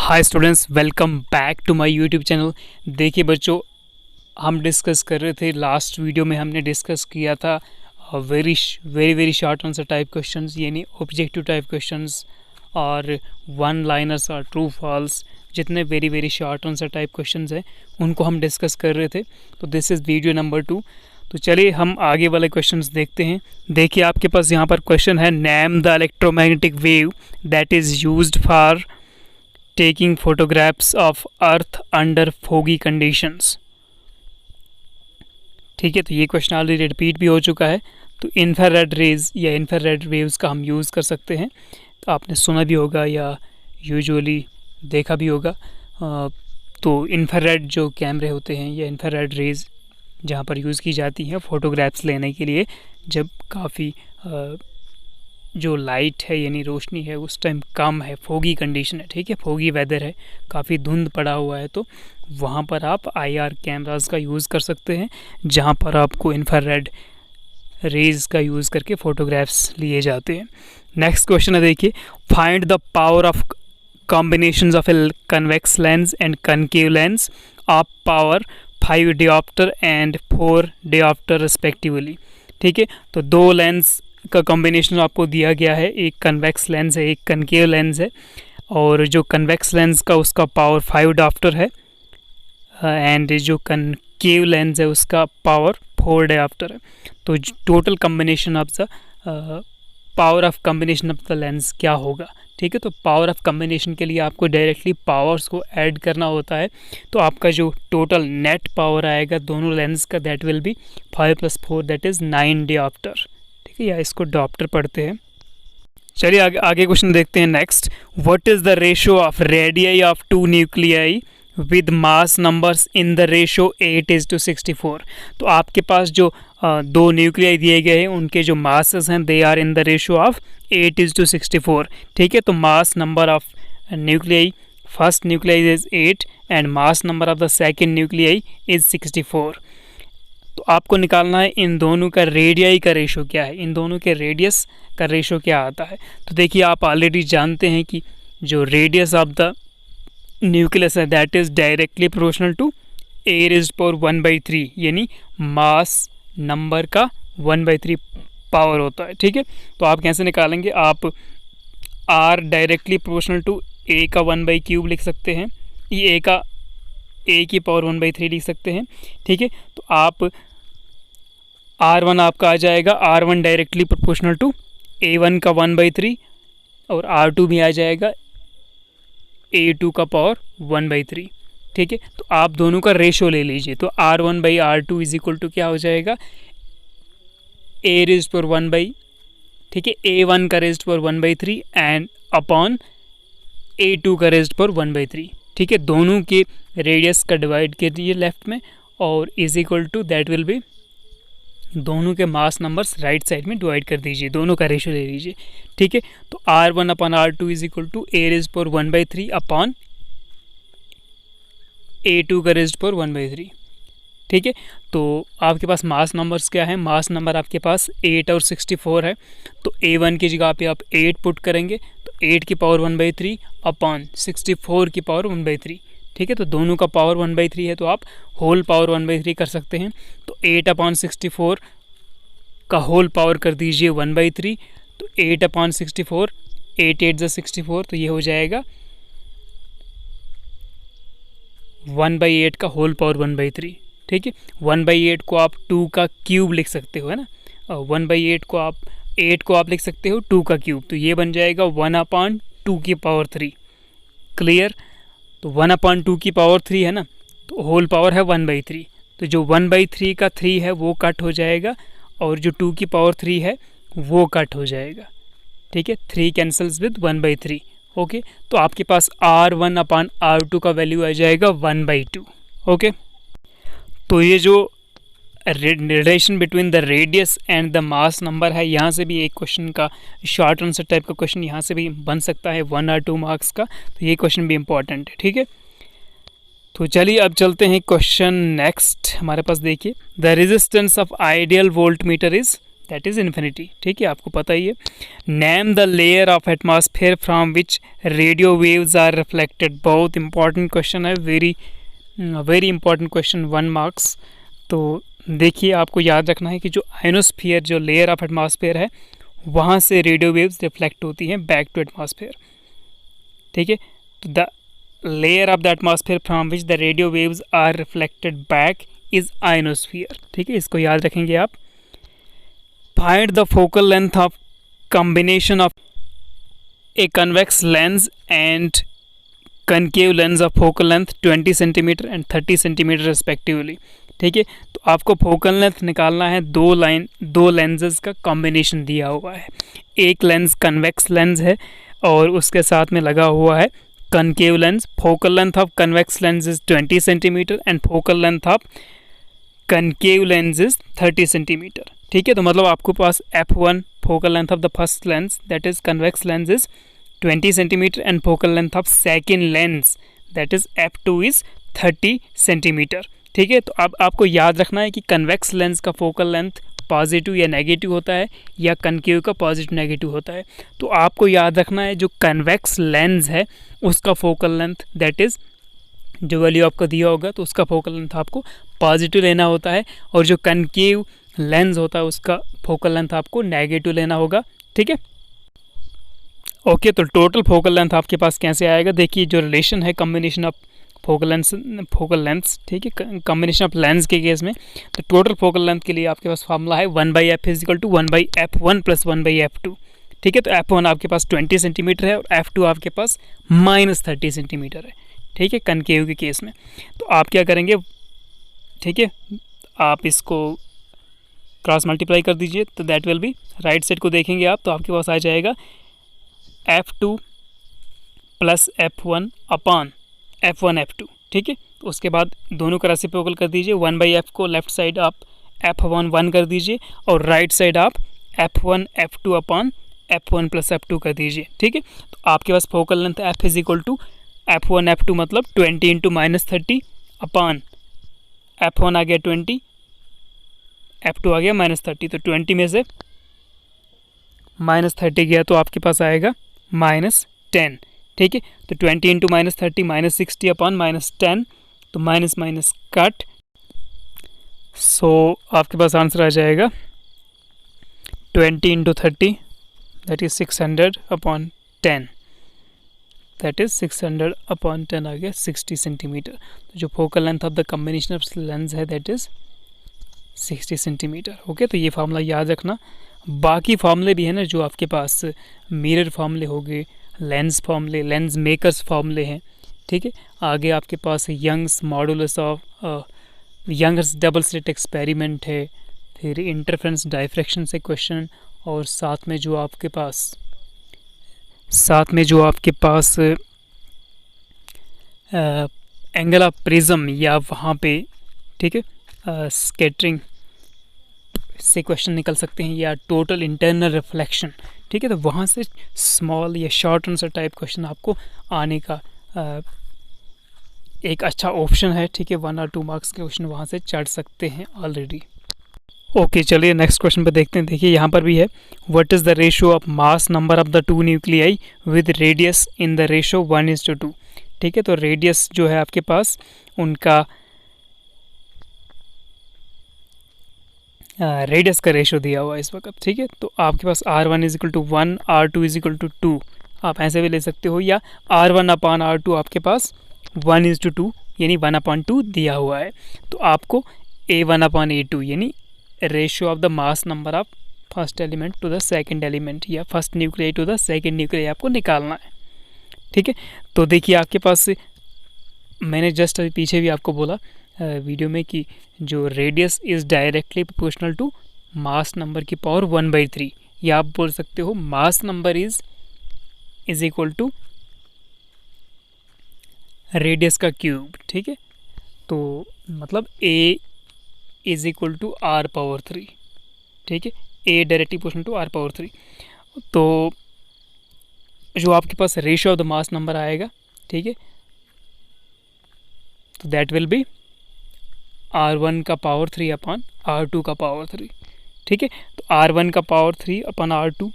Hi students, welcome back to my YouTube channel. देखिए बच्चों, हम डिस्कस कर रहे थे, लास्ट वीडियो में हमने डिस्कस किया था very very short answer type questions, यानी ऑब्जेक्टिव टाइप क्वेश्चंस और वन लाइनर्स और ट्रू फॉल्स, जितने very short answer type questions हैं उनको हम डिस्कस कर रहे थे। तो दिस इज़ वीडियो नंबर 2। तो चलिए हम आगे वाले क्वेश्चंस देखते हैं। देखिए आपके पास यहाँ पर क्वेश्चन है, name the electromagnetic wave that is used for taking photographs of earth under foggy conditions। ठीक है, तो ये क्वेश्चन ऑलरेडी रिपीट भी हो चुका है। तो इंफ्रारेड रेज या इंफ्रारेड वेव्स का हम यूज़ कर सकते हैं। तो आपने सुना भी होगा या यूजुअली देखा भी होगा। तो इंफ्रारेड जो कैमरे होते हैं या इंफ्रारेड रेज जहाँ पर यूज़ की जाती हैं फ़ोटोग्राफ्स लेने के लिए, जब काफ़ी जो लाइट है यानी रोशनी है उस टाइम कम है, फोगी कंडीशन है, ठीक है, फोगी वेदर है, काफ़ी धुंध पड़ा हुआ है, तो वहाँ पर आप आईआर कैमरास का यूज़ कर सकते हैं, जहाँ पर आपको इंफ्रारेड रेज का यूज़ करके फ़ोटोग्राफ्स लिए जाते हैं। नेक्स्ट क्वेश्चन है, देखिए, find the power of combinations of a convex lens and concave lens of power 5 diopter and 4 diopter respectively. ठीक है, तो दो लेंस का कॉम्बिनेशन आपको दिया गया है, एक कन्वेक्स लेंस है, एक कनकेव लेंस है, और जो कन्वेक्स लेंस का उसका पावर 5 diopter है एंड जो कनकेव लेंस है उसका पावर 4 diopter है। तो total combination of the power of combination of the lens क्या होगा? ठीक है, तो पावर ऑफ कॉम्बिनेशन के लिए आपको डायरेक्टली पावर्स को ऐड करना होता है। तो आपका जो टोटल नेट पावर आएगा दोनों लेंस का, that will B 5 + 4 that is 9 diopter। ठीक है, या इसको डॉप्टर पढ़ते हैं। चलिए आगे क्वेश्चन देखते हैं। Next, what is the ratio of radii of 2 nuclei with mass numbers in the ratio 8:64। तो आपके पास जो दो न्यूक्लियाई दिए गए हैं उनके जो मासेस हैं they are in the ratio of 8:64। ठीक है, तो mass number of nuclei, first nuclei is 8 and mass number of the second nuclei is 64। तो आपको निकालना है इन दोनों का रेडियाई का रेशो क्या है, इन दोनों के रेडियस का रेशो क्या आता है। तो देखिए आप ऑलरेडी जानते हैं कि जो रेडियस ऑफ द न्यूक्लियस है that is directly proportional to A⁻⁴, यानी मास नंबर का 1/3 पावर होता है। ठीक है, तो आप कैसे निकालेंगे? आप R directly proportional to A का 1/3 लिख सकते हैं, ये A की पावर 1/3 लिख सकते हैं। ठीक है, तो आप R1 आपका आ जाएगा, R1 directly proportional to A1 का 1/3 और R2 भी आ जाएगा A2 का पावर 1/3। ठीक है, तो आप दोनों का रेशो ले लीजिए। तो R1/R2 इज इक्वल टू क्या हो जाएगा? A⁻1, ठीक है, A1 का ⁻1/3 एंड अपॉन A2 का ⁻1/3। ठीक है, दोनों के रेडियस का डिवाइड कर दीजिए लेफ्ट में और is equal to that will be, दोनों के मास नंबर्स राइट साइड में डिवाइड कर दीजिए, दोनों का रेशो ले लीजिए। ठीक है, तो R1/R2 is equal to A⁻1/3 upon A2 का ⁻1/3। ठीक है, तो आपके पास मास नंबर्स क्या है? मास नंबर आपके पास 8 और 64 है। तो A1 की जगह पे आप 8 पुट करेंगे, तो 8 की पावर 1/3 अपॉन 64 की पावर 1/3। ठीक है, तो दोनों का पावर 1/3 है तो आप होल पावर 1/3 कर सकते हैं। तो 8/64 का होल पावर कर दीजिए 1/3, तो 8/64, 8 8 64, तो ये हो जाएगा 1/8 का होल पावर 1/3। ठीक है, 1/8 को आप 2 का क्यूब लिख सकते हो, है ना, और 1/8 को आप 8 को आप लिख सकते हो 2 का क्यूब, तो ये बन जाएगा 1/2 की पावर 3। क्लियर? तो 1/2 की पावर 3 है ना, तो होल पावर है 1/3, तो जो 1/3 का 3 है वो कट हो जाएगा और जो 2 की पावर 3 है वो कट हो जाएगा। ठीक है, 3 कैंसल्स विद 1/3। ओके, तो आपके पास R1/R2 का वैल्यू आ जाएगा 1/2। ओके, तो ये जो relation between the radius and the mass number है, यहाँ से भी एक क्वेश्चन का शॉर्ट आंसर टाइप का क्वेश्चन यहाँ से भी बन सकता है 1 और 2 मार्क्स का, तो ये क्वेश्चन भी इम्पॉर्टेंट है। ठीक है, तो चलिए अब चलते हैं क्वेश्चन नेक्स्ट हमारे पास। देखिए, the resistance of ideal volt meter is that is infinity. ठीक है, आपको पता ही है। Name the layer of atmosphere from which radio waves are reflected. बहुत इंपॉर्टेंट क्वेश्चन है, वेरी इंपॉर्टेंट क्वेश्चन, 1 मार्क्स। तो देखिए, आपको याद रखना है कि जो आयनोस्फीयर, जो लेयर ऑफ एटमॉस्फेयर है, वहाँ से रेडियो वेव्स रिफ्लेक्ट होती हैं बैक टू एटमॉस्फेयर। ठीक है, तो the layer of the atmosphere from which the radio waves are reflected back is ionosphere. ठीक है, इसको याद रखेंगे आप। Find the focal length of combination of a convex lens and concave lens of focal length 20 centimeter and 30 centimeter respectively. ठीक है, तो आपको फोकल लेंथ निकालना है, दो लेंसेज का कॉम्बिनेशन दिया हुआ है। एक लेंस कन्वेक्स लेंस है और उसके साथ में लगा हुआ है concave lens. Focal length of convex lens is 20 centimeter and focal length of concave lens is 30 centimetre. ठीक है, तो मतलब आपके पास f1 focal length of the first lens that is convex lens is 20 centimeter and focal length of second lens that is f2 is 30 centimetre. ठीक है, तो अब आपको याद रखना है कि कन्वेक्स लेंस का फोकल लेंथ पॉजिटिव या नेगेटिव होता है या कनकेव का पॉजिटिव नेगेटिव होता है। तो आपको याद रखना है जो कन्वेक्स लेंस है उसका फोकल लेंथ दैट इज़ जो वैल्यू आपको दिया होगा तो उसका फोकल लेंथ आपको पॉजिटिव लेना होता है, और जो कनकेव लेंस होता है उसका फोकल लेंथ आपको नेगेटिव लेना होगा। ठीक है, ओके। तो टोटल फोकल लेंथ आपके पास कैसे आएगा, देखिए जो रिलेशन है कॉम्बिनेशन ऑफ फोकल लेंथ, ठीक है, कॉम्बिनेशन ऑफ लेंस के केस में, तो टोटल फोकल लेंथ के लिए आपके पास फार्मूला है 1/f is equal to 1/f1 plus 1/f2। ठीक है, तो f1 आपके पास 20 सेंटीमीटर है और f2 आपके पास -30 सेंटीमीटर है। ठीक है, कनकेव के केस में। तो आप क्या करेंगे, ठीक है, आप इसको क्रॉस मल्टीप्लाई कर दीजिए, तो that will B, right side को देखेंगे आप तो आपके पास आ जाएगा f2 plus f1 upon f1 f2। ठीक है, तो उसके बाद दोनों का रेसिप्रोकल कर दीजिए, 1/f को लेफ्ट साइड आप f1 1 कर दीजिए और राइट साइड आप f1 f2 upon f1 plus f2 कर दीजिए। ठीक है, तो आपके पास focal length f is equal to f1 f2 मतलब 20 इंटू -30 अपॉन f1 आ गया 20, f2 आ गया -30, तो 20 में से -30 गया तो आपके पास आएगा -10। ठीक है, तो 20 इंटू -30 -60 अपॉन -10, तो माइनस माइनस कट, सो आपके पास आंसर आ जाएगा 20 into 30 that is 600 upon 10, that is 600 upon 10 आ गया 60 सेंटीमीटर। तो जो focal length of the combination of lens है दैट इज़ 60 सेंटीमीटर। ओके, तो ये फार्मूला याद रखना। बाकी फार्मूले भी है ना जो आपके पास मिरर फार्मूले हो गए, लेंस फार्मूले, लेंस मेकर्स फार्मूले हैं। ठीक है, आगे आपके पास Young's modulus of Young's double slit experiment है, फिर इंटरफेरेंस डायफ्रैक्शन से क्वेश्चन, और साथ में जो आपके पास एंगल ऑफ प्रिज्म या वहाँ पे, ठीक है, स्कैटरिंग से क्वेश्चन निकल सकते हैं, या टोटल इंटरनल रिफ्लेक्शन। ठीक है, तो वहाँ से स्मॉल या शॉर्ट आंसर टाइप क्वेश्चन आपको आने का एक अच्छा ऑप्शन है। ठीक है, 1 और 2 मार्क्स के क्वेश्चन वहाँ से चढ़ सकते हैं ऑलरेडी। ओके, चलिए नेक्स्ट क्वेश्चन पे देखते हैं। देखिए यहाँ पर भी है, what is the ratio of mass number of the 2 nuclei with radius in the ratio 1:2। ठीक है, तो रेडियस जो है आपके पास उनका रेडियस का रेशियो दिया हुआ है इस वक्त। ठीक है, तो आपके पास R1 is equal to 1, R2 is equal to 2, आप ऐसे भी ले सकते हो, या R1 अपॉन R2 आपके पास 1:2 यानी 1/2 दिया हुआ है। तो आपको A1 अपॉन A2 यानी ratio of the mass number of first element to the second element या first nuclei to the second nuclei आपको निकालना है। ठीक है, तो देखिए आपके पास, मैंने जस्ट अभी पीछे भी आपको बोला वीडियो में कि जो radius is directly proportional to mass number की पावर 1/3, या आप बोल सकते हो mass number is equal to radius का क्यूब। ठीक है, तो मतलब A is equal to R⁻3। ठीक है, A directly proportional to R⁻3। तो जो आपके पास ratio of the mass number आएगा, ठीक है, तो दैट विल बी R1 का पावर 3 अपॉन R2 का पावर 3। ठीक है। तो R1 का पावर 3 अपन R2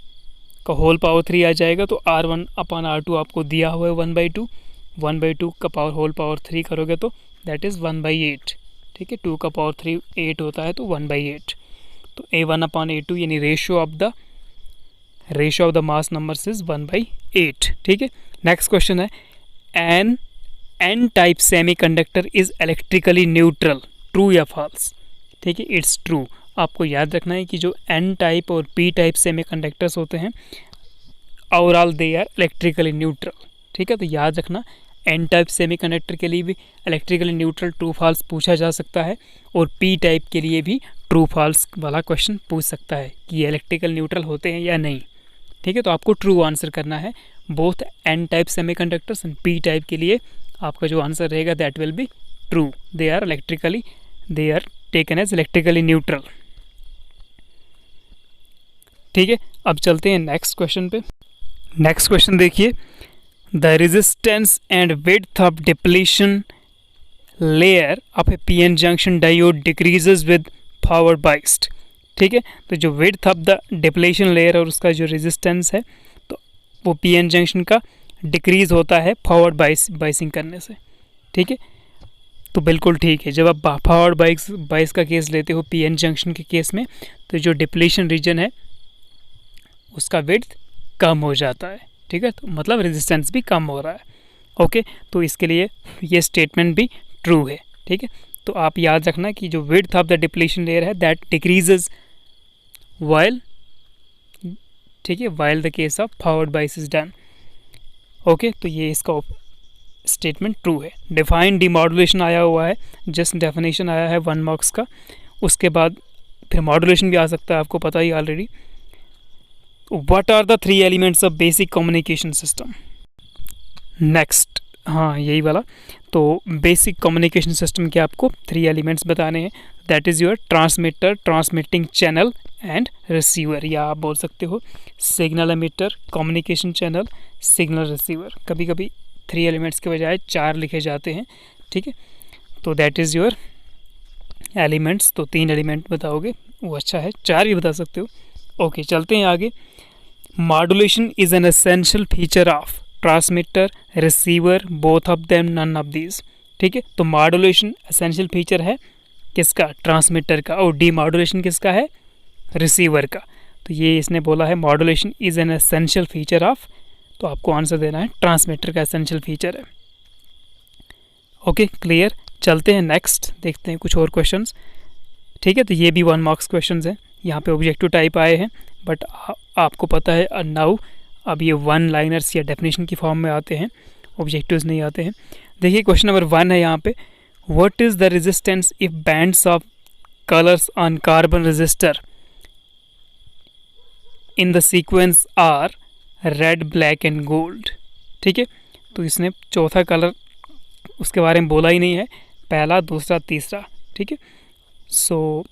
का होल पावर 3 आ जाएगा। तो R1 अपन R2 आपको दिया हुआ है 1/2, 1/2 का पावर होल पावर 3 करोगे तो दैट इज़ 1/8, ठीक है। 2 का पावर 3 8 होता है तो 1/8। तो A1/A2 यानी ratio of the mass numbers is 1/8, ठीक है। नेक्स्ट क्वेश्चन है N type semiconductor is electrically neutral, true या फॉल्स, ठीक है। It's true. आपको याद रखना है कि जो एन टाइप और पी टाइप सेमीकंडक्टर्स होते हैं overall they are electrically neutral, ठीक है। तो याद रखना एन टाइप सेमीकंडक्टर के लिए भी इलेक्ट्रिकली न्यूट्रल ट्रू फॉल्स पूछा जा सकता है और पी टाइप के लिए भी ट्रू फॉल्स वाला क्वेश्चन पूछ सकता है कि ये इलेक्ट्रिकल न्यूट्रल होते हैं या नहीं, ठीक है। तो आपको ट्रू आंसर करना है both N type semiconductors and P type के लिए। आपका जो आंसर रहेगा that will be true, they are taken as electrically neutral, ठीक है। अब चलते हैं नेक्स्ट क्वेश्चन पे। नेक्स्ट क्वेश्चन देखिए, the resistance and width of depletion layer of a PN junction diode decreases with forward biased, ठीक है। तो जो width of the depletion layer और उसका जो रेजिस्टेंस है तो वो पीएन जंक्शन का डिक्रीज होता है फॉरवर्ड बाइसिंग करने से, ठीक है। तो बिल्कुल ठीक है, जब आप फॉरवर्ड बाइस का केस लेते हो पीएन जंक्शन के केस में तो जो डिप्लीशन रीजन है उसका विड्थ कम हो जाता है, ठीक है। तो मतलब रेजिस्टेंस भी कम हो रहा है, ओके। तो इसके लिए ये स्टेटमेंट भी ट्रू है, ठीक है। तो आप याद रखना कि जो width of the depletion layer है दैट डिक्रीजेज वाइल, ठीक है, while the case of forward बाइस इज डन, ओके। तो ये इसका स्टेटमेंट ट्रू है। डिफाइन डीमॉड्यूलेशन आया हुआ है, जस्ट डेफिनेशन आया है 1 मार्क्स का, उसके बाद फिर मॉड्यूलेशन भी आ सकता है, आपको पता ही already. What are the 3 elements of basic communication system? Next, हाँ यही वाला। तो बेसिक कम्युनिकेशन सिस्टम के आपको 3 एलिमेंट्स बताने हैं, that is your transmitter, transmitting channel and receiver, या आप बोल सकते हो signal emitter, communication channel, signal receiver. कभी कभी 3 एलिमेंट्स के बजाय 4 लिखे जाते हैं, ठीक है। तो दैट इज़ योर एलिमेंट्स। तो 3 एलिमेंट बताओगे वो अच्छा है, 4 भी बता सकते हो, ओके। चलते हैं आगे। Modulation is an essential feature of transmitter, receiver, both of them, none of these, ठीक है। तो मॉड्यूलेशन एसेंशियल फीचर है किसका? ट्रांसमीटर का, और डीमॉड्यूलेशन किसका है? रिसीवर का। तो ये इसने बोला है modulation is an essential feature of, तो आपको आंसर देना है ट्रांसमीटर का एसेंशियल फीचर है, ओके क्लियर। चलते हैं नेक्स्ट, देखते हैं कुछ और क्वेश्चंस, ठीक है। तो ये भी 1 मार्क्स क्वेश्चंस हैं, यहाँ पे ऑब्जेक्टिव टाइप आए हैं, बट आपको पता है नाउ अब ये 1 लाइनर्स या डेफिनेशन की फॉर्म में आते हैं, ऑब्जेक्टिव्स नहीं आते हैं। देखिए क्वेश्चन नंबर 1 है यहाँ पे, what is the resistance if bands of colours on carbon resistor in the sequence are red, black and gold, ठीक है। तो इसने चौथा कलर उसके बारे में बोला ही नहीं है, पहला, दूसरा, तीसरा, ठीक है। सो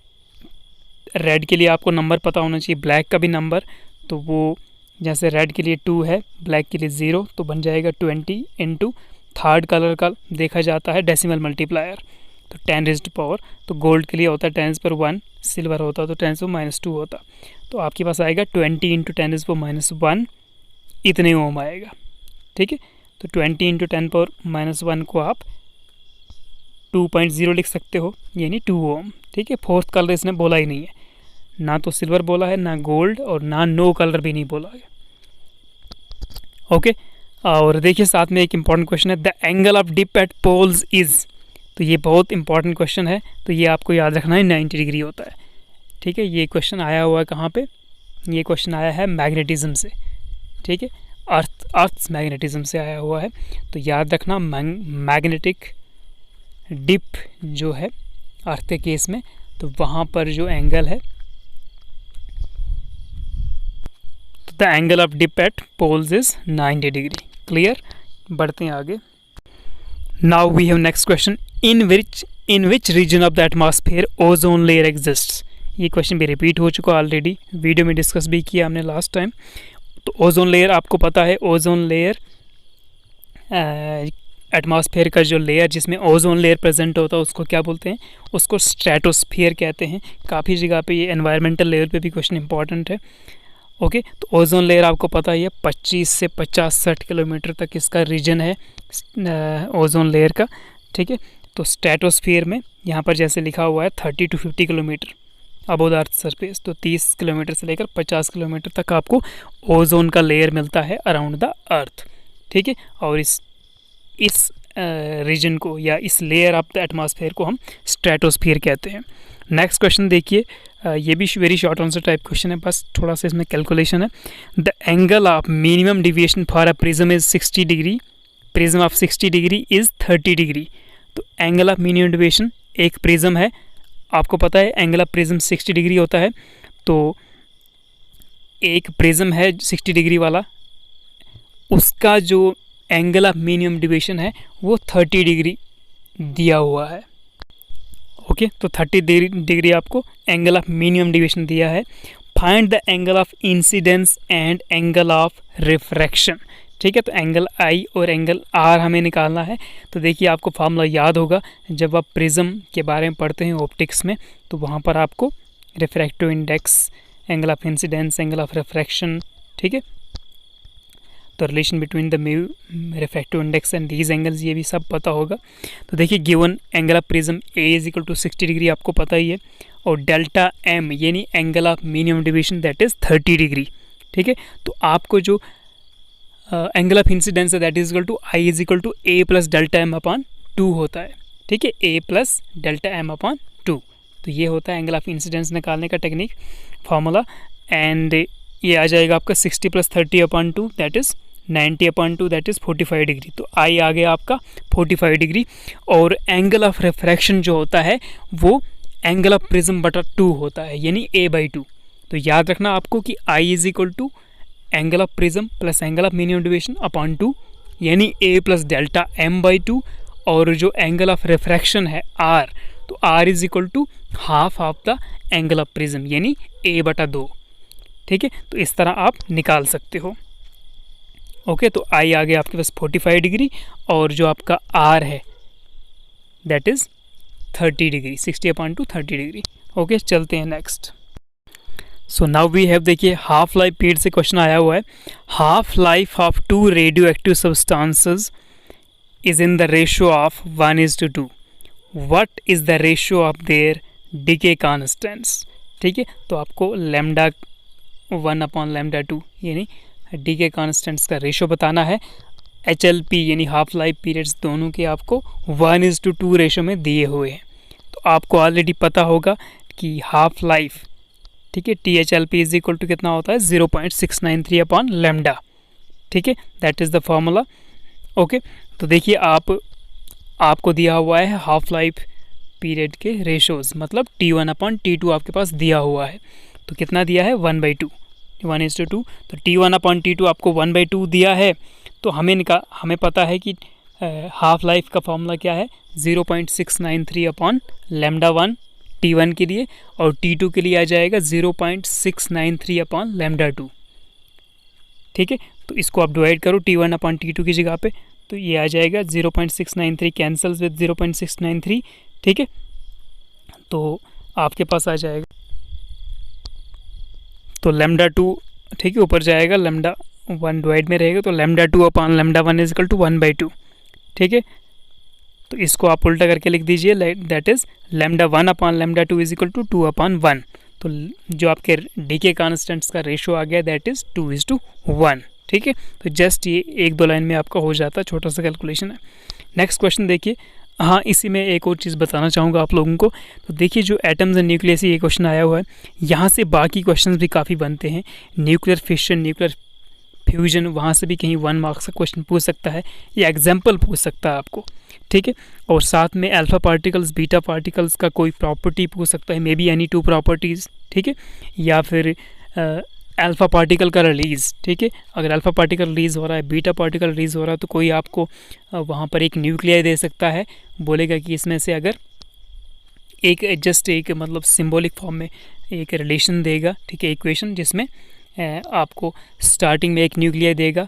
रेड के लिए आपको नंबर पता होना चाहिए, ब्लैक का भी नंबर, तो वो जैसे रेड के लिए 2 है, ब्लैक के लिए 0, तो बन जाएगा 20 इंटू थर्ड कलर का देखा जाता है डेसिमल मल्टीप्लायर, तो 10⁻⁴। तो गोल्ड के लिए होता है 10⁻⁴, सिल्वर होता तो 10⁻⁻² होता, तो आपके पास आएगा 20 इंटू 10⁻⁻1, इतने ओम आएगा, ठीक है। तो 20 इंटू 10⁻⁻1 को आप 2.0 लिख सकते हो, यानी 2 ओम, ठीक है। फोर्थ कलर इसने बोला ही नहीं है, ना तो सिल्वर बोला है, ना गोल्ड, और ना नो कलर भी नहीं बोला है, ओके। और देखिए साथ में एक इम्पॉर्टेंट क्वेश्चन है, the angle of dip at poles is, तो ये बहुत इंपॉर्टेंट क्वेश्चन है, तो ये आपको याद रखना है 90 डिग्री होता है, ठीक है। ये क्वेश्चन आया हुआ है कहाँ पे? ये क्वेश्चन आया है मैग्नेटिज्म से, ठीक है, अर्थ मैग्नेटिज्म से आया हुआ है। तो याद रखना मैग्नेटिक डिप जो है अर्थ के केस में, तो वहाँ पर जो एंगल है, तो the angle of dip at poles is 90 degree, clear. बढ़ते हैं आगे। Now we have next question, in which region of the atmosphere ozone layer exists. ये क्वेश्चन भी रिपीट हो चुका ऑलरेडी, वीडियो में डिस्कस भी किया हमने लास्ट टाइम। तो ओजोन लेयर आपको पता है, ओजोन लेयर एटमॉस्फेयर का जो लेयर जिसमें ओजोन लेयर प्रेजेंट होता है उसको क्या बोलते हैं, उसको स्ट्रेटोस्फीयर कहते हैं। काफ़ी जगह पे ये एनवायरमेंटल लेवल पे भी क्वेश्चन इंपॉर्टेंट है। ओके, तो ओजोन लेयर आपको पता ही है 25 से 50-60 किलोमीटर तक इसका रीजन है ओजोन लेयर का। ठीक है, तो स्ट्रेटोस्फीयर में यहाँ पर जैसे लिखा हुआ है 30 to 50 kilometre above the earth surface, तो 30 किलोमीटर से लेकर 50 किलोमीटर तक आपको ओजोन का लेयर मिलता है अराउंड द अर्थ। ठीक है, और इस रीजन को या इस लेयर ऑफ द एटमॉस्फेयर को हम स्ट्रेटोस्फीयर कहते हैं। नेक्स्ट क्वेश्चन देखिए, ये भी very short answer type question है, बस थोड़ा सा इसमें कैलकुलेशन है। The angle of minimum deviation for a prism is 60 degree, prism of 60 degree is 30 degree. तो एंगल ऑफ मिनिमम डिविएशन, एक प्रिज्म है, आपको पता है एंगल ऑफ प्रिज्म 60 डिग्री होता है, तो एक प्रिज्म है 60 डिग्री वाला, उसका जो एंगल ऑफ मिनिमम डिविएशन है वो 30 डिग्री दिया हुआ है। ओके, तो 30 डिग्री आपको एंगल ऑफ मिनिमम डिविएशन दिया है। Find the angle of incidence and angle of refraction. ठीक है, तो एंगल आई और एंगल आर हमें निकालना है। तो देखिए आपको फार्मूला याद होगा, जब आप प्रिज्म के बारे में पढ़ते हैं ऑप्टिक्स में, तो वहाँ पर आपको refractive index, angle of incidence, angle of refraction, ठीक है, तो relation between the refractive index and these angles, ये भी सब पता होगा। तो देखिए given angle of prism A is equal to 60 degree आपको पता ही है, और डेल्टा एम यानी angle of minimum deviation that is 30 degree. ठीक है, तो आपको जो एंगल ऑफ इंसिडेंस है that is equal to I is equal to A plus delta M upon 2 होता है। ठीक है, A plus delta M upon 2, तो ये होता है एंगल ऑफ इंसिडेंस निकालने का टेक्निक फार्मूला। एंड ये आ जाएगा आपका 60 plus 30 upon 2 that is 90 upon 2 that is 45 degree. तो आई आ गया आपका 45 डिग्री। और एंगल ऑफ रिफ्रैक्शन जो होता है वो एंगल ऑफ प्रिज्म बटा 2 होता है, यानी a/2। तो याद रखना आपको कि I is equal to angle of prism plus angle of minimum deviation upon 2, यानी a प्लस डेल्टा m/2। और जो एंगल ऑफ रिफ्रैक्शन है r, तो r is equal to half of the angle of prism, यानी a/2। ठीक है, तो इस तरह आप निकाल सकते हो। ओके, तो आई आ गया आपके पास 45 डिग्री, और जो आपका r है that is 30 degree, 60 upon 2 30 degree. Okay, चलते हैं next. So now we have, देखिए हाफ लाइफ पीरियड से क्वेश्चन आया हुआ है। Half life of 2 radioactive substances is in the ratio of 1:2। What is the ratio of their decay constants. ठीक है, तो आपको लैम्डा 1 अपॉन लैम्डा 2 यानी डीके कॉन्स्टेंट्स का रेशियो बताना है। HLP यानी हाफ लाइफ पीरियड्स दोनों के आपको 1:2 रेशियो में दिए हुए हैं। तो आपको ऑलरेडी पता होगा कि हाफ लाइफ, ठीक है, THLP इज इक्वल टू कितना होता है 0.693 अपॉन लैम्डा। ठीक है, that is the formula. Okay, तो देखिए आपको दिया हुआ है हाफ लाइफ पीरियड के रेशोज़, मतलब T1 अपॉन T2 आपके पास दिया हुआ है। तो कितना दिया है 1/2, 1:2। तो T1 अपॉन T2 आपको 1/2 दिया है। तो हमें पता है कि हाफ लाइफ का फॉर्मूला क्या है 0.693 अपॉन लैम्डा 1 T1 के लिए, और T2 के लिए आ जाएगा 0.693 अपॉन लैम्डा 2। ठीक है, तो इसको आप डिवाइड करो T1 अपॉन T2 की जगह पे, तो ये आ जाएगा 0.693 कैंसल्स विद 0.693। ठीक है, तो आपके पास आ जाएगा, तो लैम्डा 2, ठीक है, ऊपर जाएगा, लैम्डा 1 डिवाइड में रहेगा, तो lambda 2 upon lambda 1 is equal to 1/2। ठीक है, तो इसको आप उल्टा करके लिख दीजिए, that is lambda 1 upon lambda 2 is equal to 2 upon 1। तो जो आपके डीके कॉन्स्टेंट्स का रेशियो आ गया दैट इज़ 2:1। ठीक है, तो जस्ट ये 1-2 लाइन में आपका हो जाता है, छोटा सा कैलकुलेशन है। नेक्स्ट क्वेश्चन देखिए। हाँ, इसी में एक और चीज़ बताना चाहूँगा आप लोगों को। तो देखिए जो एटम्स एंड न्यूक्लियस ये क्वेश्चन आया हुआ है, यहाँ से बाकी क्वेश्चंस भी काफ़ी बनते हैं। न्यूक्लियर फिशन, न्यूक्लियर फ्यूजन, वहाँ से भी कहीं 1 मार्क्स का क्वेश्चन पूछ सकता है या एग्जाम्पल पूछ सकता है आपको। ठीक है, और साथ में अल्फ़ा पार्टिकल्स, बीटा पार्टिकल्स का कोई प्रॉपर्टी पूछ सकता है, मे बी एनी 2 प्रॉपर्टीज़। ठीक है, या फिर अल्फ़ा पार्टिकल का रिलीज़। ठीक है, अगर अल्फ़ा पार्टिकल रिलीज़ हो रहा है, बीटा पार्टिकल रिलीज़ हो रहा है, तो कोई आपको वहाँ पर एक न्यूक्लियर दे सकता है, बोलेगा कि इसमें से अगर एक जस्ट एक मतलब सिंबॉलिक फॉर्म में एक रिलेशन देगा। ठीक है, इक्वेशन जिसमें आपको स्टार्टिंग में एक न्यूक्लियर देगा,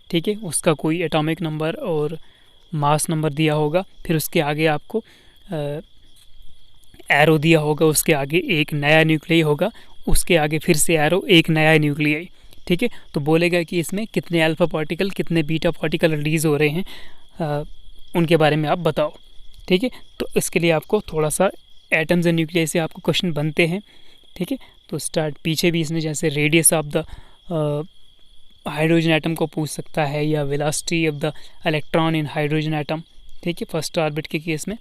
ठीक है, उसका कोई एटॉमिक नंबर और मास नंबर दिया होगा, फिर उसके आगे आपको एरो दिया होगा, उसके आगे एक नया न्यूक्लियाई होगा, उसके आगे फिर से एरो, एक नया न्यूक्लियाई। ठीक है, तो बोलेगा कि इसमें कितने अल्फ़ा पार्टिकल कितने बीटा पार्टिकल रिलीज़ हो रहे हैं, उनके बारे में आप बताओ। ठीक है, तो इसके लिए आपको थोड़ा सा एटम्स एंड न्यूक्लियाई से आपको क्वेश्चन बनते हैं। ठीक है, तो स्टार्ट पीछे भी इसने जैसे radius of the hydrogen atom को पूछ सकता है, या velocity of the electron in hydrogen atom. ठीक है, फर्स्ट ऑर्बिट के केस में,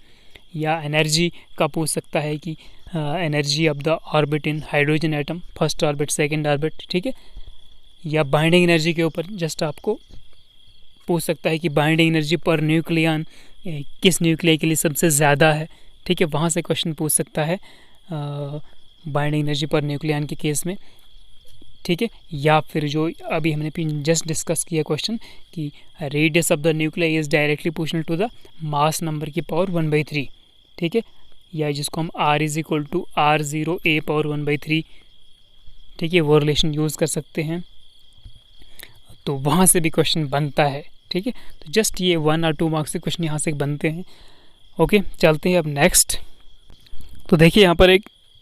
या एनर्जी का पूछ सकता है कि energy of the orbit in hydrogen atom, first orbit second orbit. ठीक है, या बाइंडिंग एनर्जी के ऊपर जस्ट आपको पूछ सकता है कि बाइंडिंग एनर्जी पर न्यूक्लियन किस न्यूक्लियाई के लिए सबसे ज़्यादा है। ठीक है, वहाँ से क्वेश्चन पूछ सकता है बाइंडिंग एनर्जी पर न्यूक्लियन के केस में। ठीक है, या फिर जो अभी हमने जस्ट डिस्कस किया क्वेश्चन कि radius of the nuclei is directly proportional to the mass number की पावर 1/3। ठीक है, या जिसको हम R is equal to R0 A power 1/3। ठीक है, वो रिलेशन यूज़ कर सकते हैं, तो वहाँ से भी क्वेश्चन बनता है। ठीक है, तो जस्ट ये 1 और 2 मार्क्स से क्वेश्चन यहाँ से बनते हैं। ओके, चलते हैं अब नेक्स्ट। तो देखिए यहाँ पर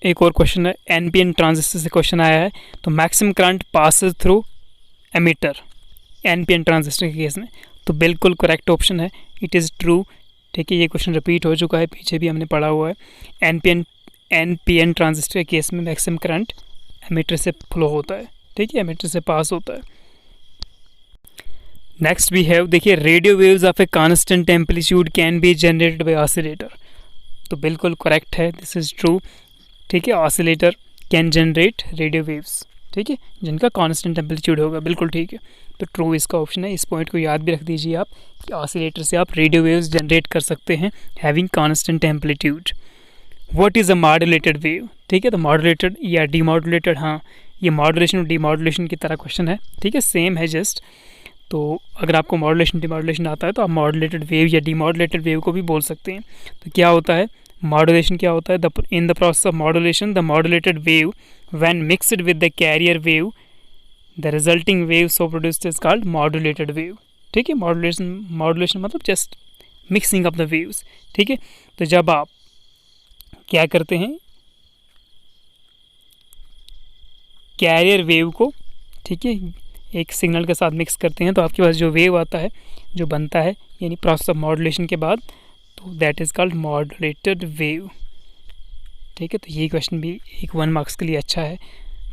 एक और क्वेश्चन है, NPN ट्रांजिस्टर से क्वेश्चन आया है। तो maximum current passes through emitter NPN transistor के केस में, तो बिल्कुल करेक्ट ऑप्शन है, इट इज़ ट्रू। ठीक है, ये क्वेश्चन रिपीट हो चुका है, पीछे भी हमने पढ़ा हुआ है। NPN ट्रांजिस्टर के केस में मैक्सिमम करंट एमिटर से फ्लो होता है। ठीक है, एमिटर से पास होता है। नेक्स्ट वी हैव, देखिए radio waves of a constant amplitude can be generated by oscillator. तो बिल्कुल करेक्ट है, दिस इज़ ट्रू। ठीक है, oscillator can generate radio waves. ठीक है, जिनका कांस्टेंट एम्पलीट्यूड होगा, बिल्कुल ठीक है, तो ट्रू इसका ऑप्शन है। इस पॉइंट को याद भी रख दीजिए आप कि ऑसिलेटर से आप रेडियो वेव्स जनरेट कर सकते हैं having constant amplitude. What is a modulated wave? ठीक है, तो मॉड्यूलेटेड या डीमॉड्यूलेटेड, हाँ ये मॉड्यूलेशन और डीमॉड्यूलेशन की तरह क्वेश्चन है। ठीक है, सेम है जस्ट। तो अगर आपको मॉड्यूलेशन डीमॉड्यूलेशन आता है तो आप मॉड्यूलेटेड वेव या डीमॉड्यूलेटेड वेव को भी बोल सकते हैं। तो क्या होता है मॉड्यूलेशन, क्या होता है, in the process of modulation the modulated wave when mixed with the carrier wave the resulting wave so produced is called modulated wave. ठीक है, मॉड्यूलेशन मतलब just mixing of the waves. ठीक है, तो जब आप क्या करते हैं, कैरियर वेव को, ठीक है, एक सिग्नल के साथ मिक्स करते हैं, तो आपके पास जो वेव आता है, जो बनता है, यानी प्रोसेस ऑफ मॉड्यूलेशन के बाद, तो that is called modulated wave. ठीक है, तो ये क्वेश्चन भी एक 1 मार्क्स के लिए अच्छा है।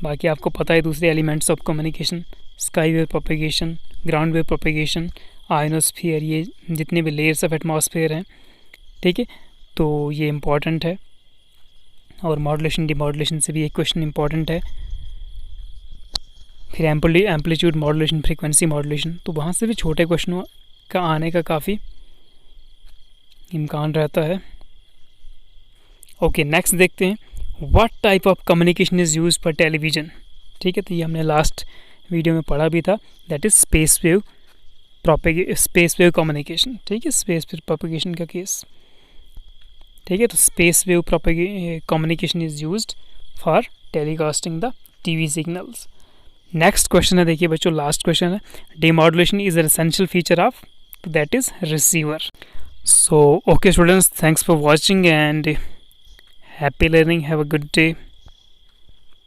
बाकी आपको पता है दूसरे elements of communication, sky wave propagation, ground wave propagation, ionosphere, ये जितने भी लेयर्स ऑफ एटमॉस्फेयर हैं। ठीक है, तो ये इम्पॉर्टेंट है, और मॉड्यूलेशन डीमॉड्यूलेशन से भी एक क्वेश्चन इम्पॉर्टेंट है। फिर एम्पलीट्यूड मॉड्यूलेशन, फ्रीक्वेंसी मॉड्यूलेशन, तो वहाँ से भी छोटे क्वेश्चनों का आने का काफ़ी इम्कान रहता है। ओके, नेक्स्ट देखते हैं, what type of communication is use for television. ठीक है, तो ये हमने लास्ट वीडियो में पढ़ा भी था, that is space wave communication. ठीक है, स्पेस वेव प्रोपेगेशन का केस। ठीक है, तो space wave communication is used for telecasting the TV signals. Next question है, देखिए बच्चों लास्ट क्वेश्चन है, demodulation is an essential feature of, that is receiver. So okay students, thanks for watching and happy learning, have a good day.